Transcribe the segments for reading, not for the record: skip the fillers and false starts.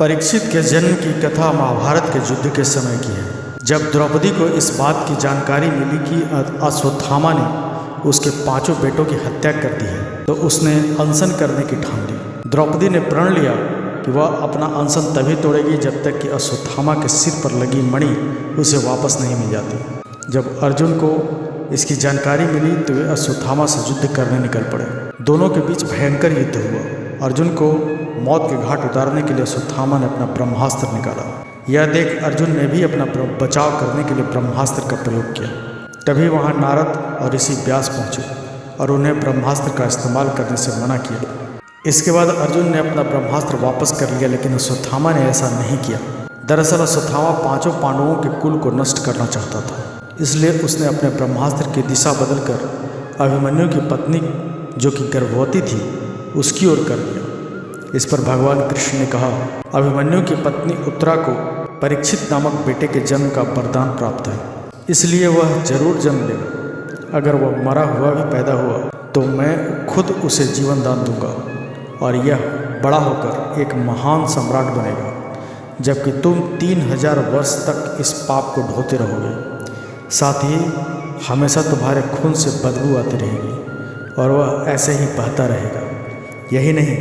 परीक्षित के जन्म की कथा महाभारत के युद्ध के समय की है। जब द्रौपदी को इस बात की जानकारी मिली कि अश्वत्थामा ने उसके 5 बेटों की हत्या कर दी है, तो उसने अनशन करने की ठान ली। द्रौपदी ने प्रण लिया कि वह अपना अनशन तभी तोड़ेगी जब तक कि अश्वत्थामा के सिर पर लगी मणि उसे वापस नहीं मिल जाती। जब अर्जुन को इसकी जानकारी मिली तो वे अश्वत्थामा से युद्ध करने निकल पड़े। दोनों के बीच भयंकर युद्ध हुआ। अर्जुन को मौत के घाट उतारने के लिए अश्वत्थामा ने अपना ब्रह्मास्त्र निकाला। यह देख अर्जुन ने भी अपना बचाव करने के लिए ब्रह्मास्त्र का प्रयोग किया। तभी वहाँ नारद और ऋषि व्यास पहुँचे और उन्हें ब्रह्मास्त्र का इस्तेमाल करने से मना किया। इसके बाद अर्जुन ने अपना ब्रह्मास्त्र वापस कर लिया, लेकिन अश्वत्थामा ने ऐसा नहीं किया। दरअसल अश्वत्थामा 5 पांडवों के कुल को नष्ट करना चाहता था, इसलिए उसने अपने ब्रह्मास्त्र की दिशा बदलकर अभिमन्यु की पत्नी जो कि गर्भवती थी उसकी ओर कर दिया। इस पर भगवान कृष्ण ने कहा, अभिमन्यु की पत्नी उत्तरा को परीक्षित नामक बेटे के जन्म का वरदान प्राप्त है, इसलिए वह जरूर जन्म लेगा। अगर वह मरा हुआ भी पैदा हुआ तो मैं खुद उसे जीवन दान दूंगा और यह बड़ा होकर एक महान सम्राट बनेगा, जबकि तुम 3000 वर्ष तक इस पाप को ढोते रहोगे। साथ ही हमेशा तुम्हारे खून से बदबू आती रहेगी और वह ऐसे ही बहता रहेगा। यही नहीं,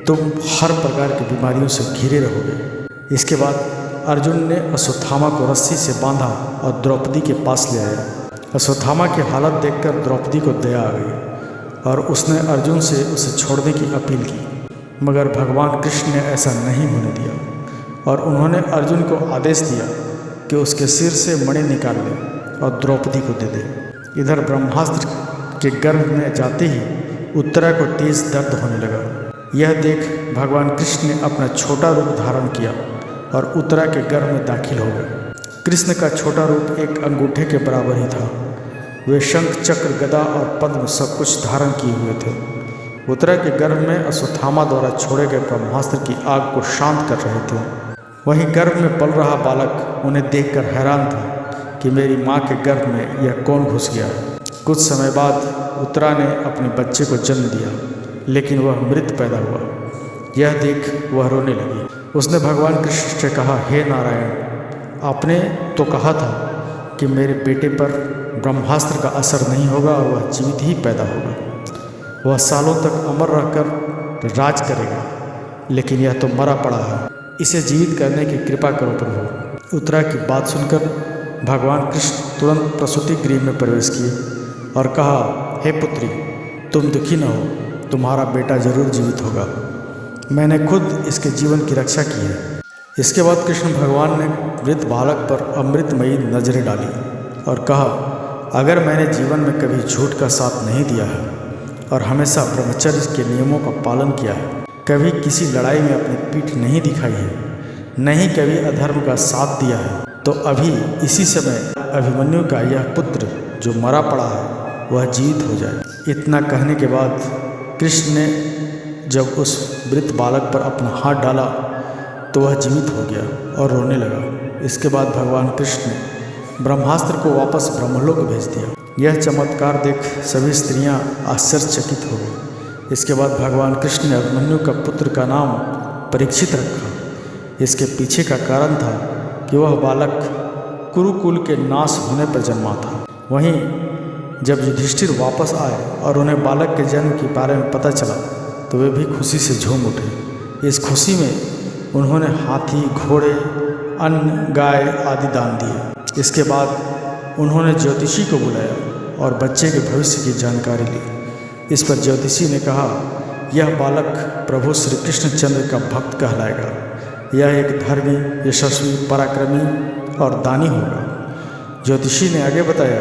तुम हर प्रकार की बीमारियों से घिरे रहोगे। इसके बाद अर्जुन ने अश्वत्थामा को रस्सी से बांधा और द्रौपदी के पास ले आया। अश्वत्थामा की हालत देखकर द्रौपदी को दया आ गई और उसने अर्जुन से उसे छोड़ने की अपील की, मगर भगवान कृष्ण ने ऐसा नहीं होने दिया और उन्होंने अर्जुन को आदेश दिया कि उसके सिर से मणि निकाल ले और द्रौपदी को दे दे। इधर ब्रह्मास्त्र के गर्भ में जाते ही उत्तरा को तेज दर्द होने लगा। यह देख भगवान कृष्ण ने अपना छोटा रूप धारण किया और उत्तरा के गर्भ में दाखिल हो गए। कृष्ण का छोटा रूप एक अंगूठे के बराबर ही था। वे शंख, चक्र, गदा और पद्म सब कुछ धारण किए हुए थे। उत्तरा के गर्भ में अश्वत्थामा द्वारा छोड़े गए ब्रह्मास्त्र की आग को शांत कर रहे थे। वहीं गर्भ में पल रहा बालक उन्हें देखकर हैरान था कि मेरी माँ के गर्भ में यह कौन घुस गया। कुछ समय बाद उत्तरा ने अपने बच्चे को जन्म दिया, लेकिन वह मृत पैदा हुआ। यह देख वह रोने लगी। उसने भगवान कृष्ण से कहा, हे नारायण, आपने तो कहा था कि मेरे बेटे पर ब्रह्मास्त्र का असर नहीं होगा और वह जीवित ही पैदा होगा। वह सालों तक अमर रहकर राज करेगा, लेकिन यह तो मरा पड़ा है। इसे जीवित करने की कृपा करो प्रभु। उत्तरा की बात सुनकर भगवान कृष्ण तुरंत प्रसूति गृह में प्रवेश किए और कहा, हे पुत्री, तुम दुखी न हो, तुम्हारा बेटा जरूर जीवित होगा। मैंने खुद इसके जीवन की रक्षा की है। इसके बाद कृष्ण भगवान ने मृत बालक पर अमृतमयी नजरें डाली और कहा, अगर मैंने जीवन में कभी झूठ का साथ नहीं दिया है और हमेशा ब्रह्मचर्य के नियमों का पालन किया है, कभी किसी लड़ाई में अपनी पीठ नहीं दिखाई है, नहीं कभी अधर्म का साथ दिया है, तो अभी इसी समय अभिमन्यु का यह पुत्र जो मरा पड़ा है वह जीवित हो जाए। इतना कहने के बाद कृष्ण ने जब उस मृत बालक पर अपना हाथ डाला तो वह जीवित हो गया और रोने लगा। इसके बाद भगवान कृष्ण ने ब्रह्मास्त्र को वापस ब्रह्मलोक भेज दिया। यह चमत्कार देख सभी स्त्रियां आश्चर्यचकित हो गई। इसके बाद भगवान कृष्ण ने अभिमन्यु का पुत्र का नाम परीक्षित रखा। इसके पीछे का कारण था कि वह बालक कुरुकुल के नाश होने पर जन्मा था। वहीं जब युधिष्ठिर वापस आए और उन्हें बालक के जन्म के बारे में पता चला तो वे भी खुशी से झूम उठे। इस खुशी में उन्होंने हाथी, घोड़े, अन्न, गाय आदि दान दिए। इसके बाद उन्होंने ज्योतिषी को बुलाया और बच्चे के भविष्य की जानकारी ली। इस पर ज्योतिषी ने कहा, यह बालक प्रभु श्री कृष्णचंद्र का भक्त कहलाएगा। यह एक धर्मी, यशस्वी, पराक्रमी और दानी होगा। ज्योतिषी ने आगे बताया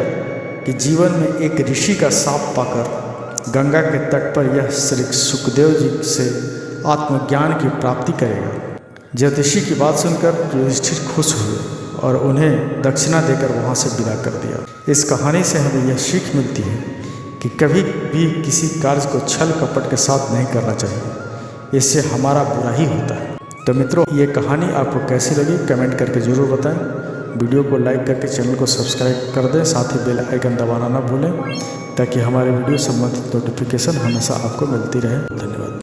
कि जीवन में एक ऋषि का शाप पाकर गंगा के तट पर यह श्री सुखदेव जी से आत्मज्ञान की प्राप्ति करेगा। ज्योतिषी की बात सुनकर युधिष्ठिर खुश हुए और उन्हें दक्षिणा देकर वहां से विदा कर दिया। इस कहानी से हमें यह सीख मिलती है कि कभी भी किसी कार्य को छल कपट के साथ नहीं करना चाहिए, इससे हमारा बुरा ही होता है। तो मित्रों, ये कहानी आपको कैसी लगी कमेंट करके ज़रूर बताएं। वीडियो को लाइक करके चैनल को सब्सक्राइब कर दें, साथ ही बेल आइकन दबाना ना भूलें ताकि हमारे वीडियो संबंधित नोटिफिकेशन हमेशा आपको मिलती रहे। धन्यवाद।